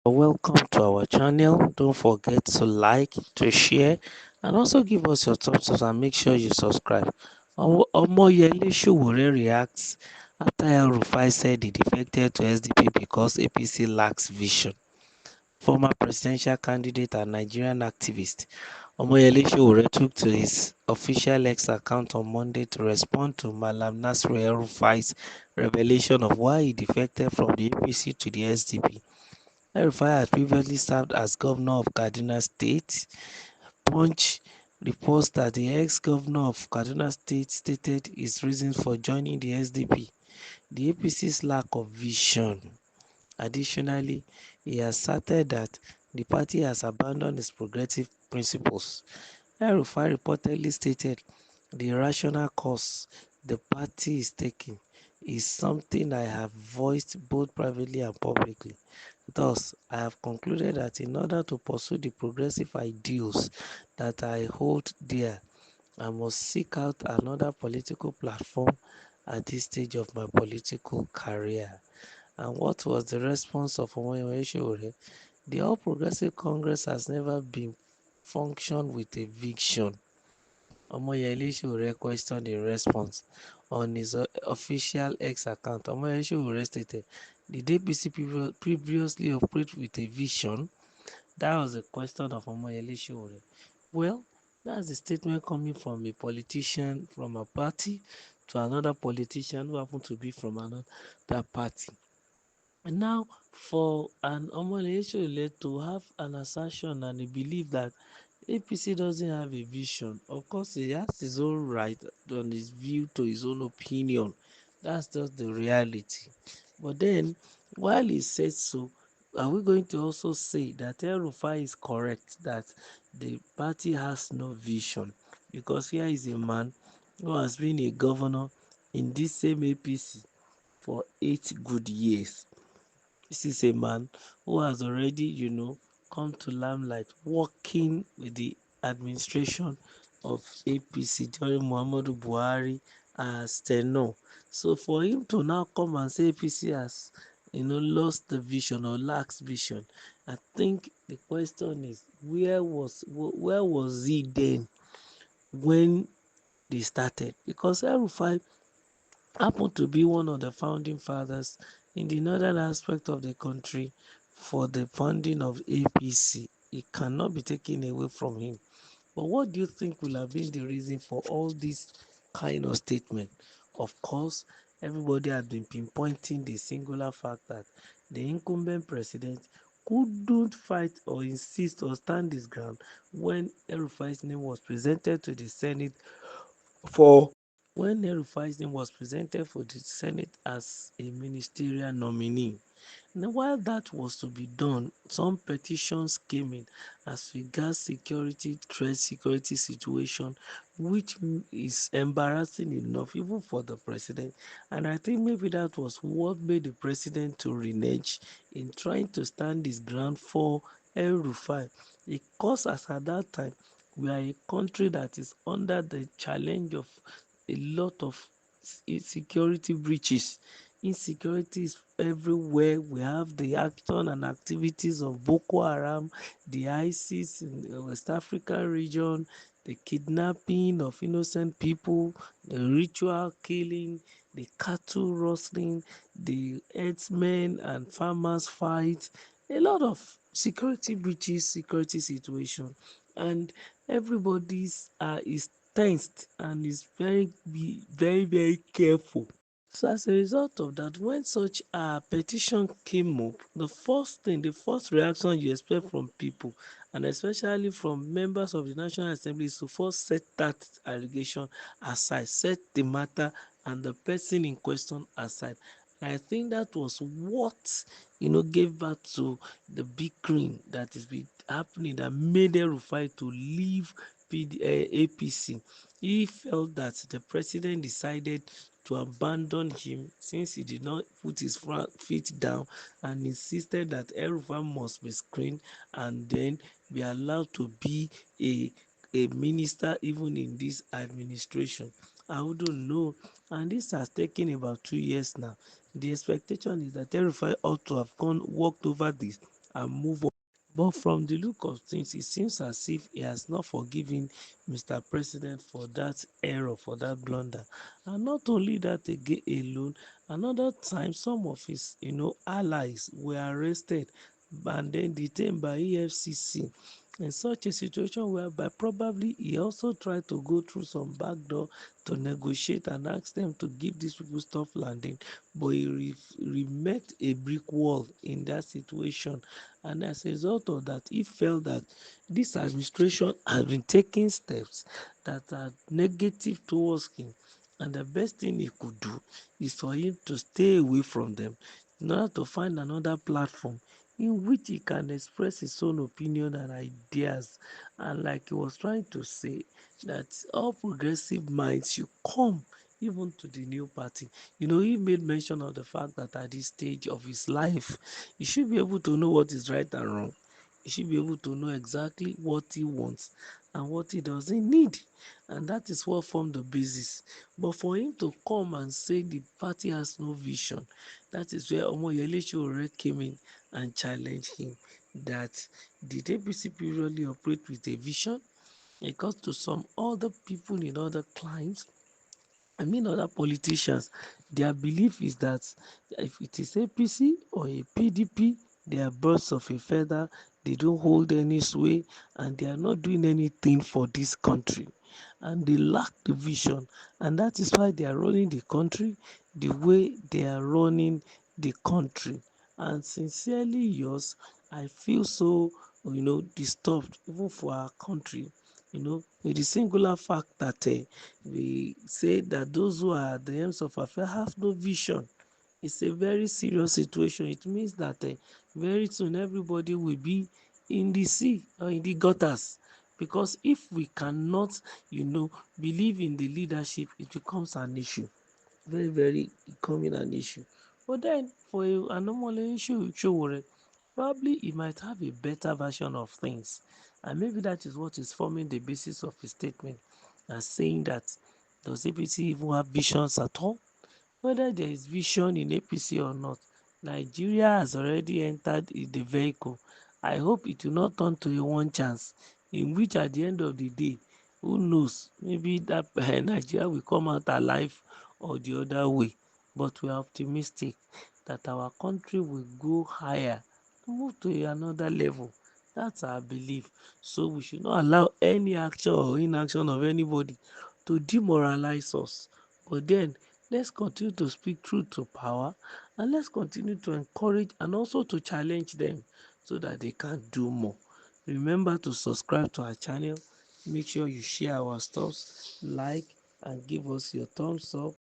Welcome to our channel. Don't forget to like, to share, and also give us your thumbs up and make sure you subscribe. Omoyele Sowore reacts after El-Rufai said he defected to SDP because APC lacks vision. Former presidential candidate and Nigerian activist Omoyele Sowore took to his official X account on Monday to respond to Malam Nasir El-Rufai's revelation of why he defected from the APC to the SDP. El-Rufai had previously served as governor of Kaduna State. Punch reports that the ex-governor of Kaduna State stated his reasons for joining the SDP: the APC's lack of vision. Additionally, he asserted that the party has abandoned its progressive principles. El-Rufai reportedly stated, "The rational course the party is taking is something I have voiced both privately and publicly. Thus, I have concluded that in order to pursue the progressive ideals that I hold dear, I must seek out another political platform at this stage of my political career." And what was the response of Omoyele Sowore? The All Progressive Congress has never been functioned with a vision. Omoyele Sowore questioned in response on his official X account. Omoyele Sowore stated, "Did APC previously operate with a vision?" That was the question of Omoyele Sowore. Well, that's the statement coming from a politician from a party to another politician who happened to be from another party. And now, for an Omoyele Sowore to have an assertion and a belief that APC doesn't have a vision, of course, he has his own right on his view to his own opinion. That's just the reality. But then, while he says so, are we going to also say that El-Rufai is correct that the party has no vision? Because here is a man who has been a governor in this same APC for 8 good years. This is a man who has already, come to limelight working with the administration of APC during Muhammadu Buhari as tenure. So for him to now come and say APC has, lost the vision or lacks vision, I think the question is where was he then when they started? Because El-Rufai happened to be one of the founding fathers in the northern aspect of the country for the founding of APC. It cannot be taken away from him. But what do you think will have been the reason for all this kind of statement? Of course, everybody has been pinpointing the singular fact that the incumbent president couldn't fight or insist or stand his ground when El-Rufai's name was presented to the Senate for when El-Rufai's name was presented for the Senate as a ministerial nominee. Now, while that was to be done, some petitions came in as regards security threat, security situation, which is embarrassing enough even for the president. And I think maybe that was what made the president to renege in trying to stand his ground for El-Rufai. Because as at that time, we are a country that is under the challenge of a lot of security breaches. Insecurity is everywhere. We have the action and activities of Boko Haram, the ISIS in the West African region, the kidnapping of innocent people, the ritual killing, the cattle rustling, the herdsmen and farmers fight, a lot of security breaches, security situation, and everybody's is tensed and is very careful. So as a result of that, when such a petition came up, the first thing, the first reaction you expect from people, and especially from members of the National Assembly, is to first set that allegation aside, set the matter and the person in question aside. And I think that was what gave birth to the bickering that is been happening that made El-Rufai to leave APC. He felt that the president decided to abandon him since he did not put his feet down and insisted that El-Rufai must be screened and then be allowed to be a, a minister even in this administration. I wouldn't know. And this has taken about 2 years now. The expectation is that El-Rufai ought to have walked over this and move on. But from the look of things, it seems as if he has not forgiven Mr. President for that error, for that blunder. And not only that again alone, another time some of his allies were arrested and then detained by EFCC in such a situation whereby probably he also tried to go through some back door to negotiate and ask them to give these people stop landing, but he met a brick wall in that situation. And as a result of that, he felt that this administration has been taking steps that are negative towards him, and the best thing he could do is for him to stay away from them in order to find another platform in which he can express his own opinion and ideas. And like he was trying to say, that all progressive minds should come even to the new party. He made mention of the fact that at this stage of his life, he should be able to know what is right and wrong. He should be able to know exactly what he wants and what he doesn't need. And that is what formed the basis. But for him to come and say the party has no vision, that is where Omoyele Sowore came in and challenged him that did APC purely operate with a vision? Because to some other people in other climes, other politicians, their belief is that if it is APC or a PDP, they are birds of a feather, they don't hold any sway, and they are not doing anything for this country. And they lack the vision, and that is why they are running the country the way they are running the country. And sincerely yours, I feel so, disturbed even for our country, with the singular fact that we say that those who are at the ends of affairs have no vision. It's a very serious situation. It means that very soon everybody will be in the sea or in the gutters. Because if we cannot, believe in the leadership, it becomes an issue, very, very becoming an issue. But then for a normal issue, Sowore, probably he might have a better version of things. And maybe that is what is forming the basis of his statement as saying that does APC even have visions at all? Whether there is vision in APC or not, Nigeria has already entered the vehicle. I hope it will not turn to a one chance, in which at the end of the day, who knows, maybe that Nigeria will come out alive or the other way. But we are optimistic that our country will go higher, move to another level. That's our belief. So we should not allow any action or inaction of anybody to demoralize us. But then let's continue to speak truth to power, and let's continue to encourage and also to challenge them so that they can do more. Remember to subscribe to our channel. Make sure you share our stuffs, like, and give us your thumbs up.